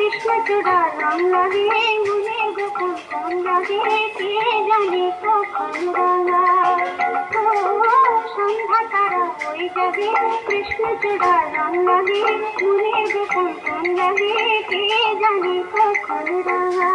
कृष्णचूड़ा रंग लगे मुझे गोकुल कौन लगे के जाने कौन रंगा সন্ধ্যা তারা ওই যাবে কৃষ্ণচূড়া রং লাগে মুড়ে গোকুল কোন লাগে কে জানে কখন রাঙা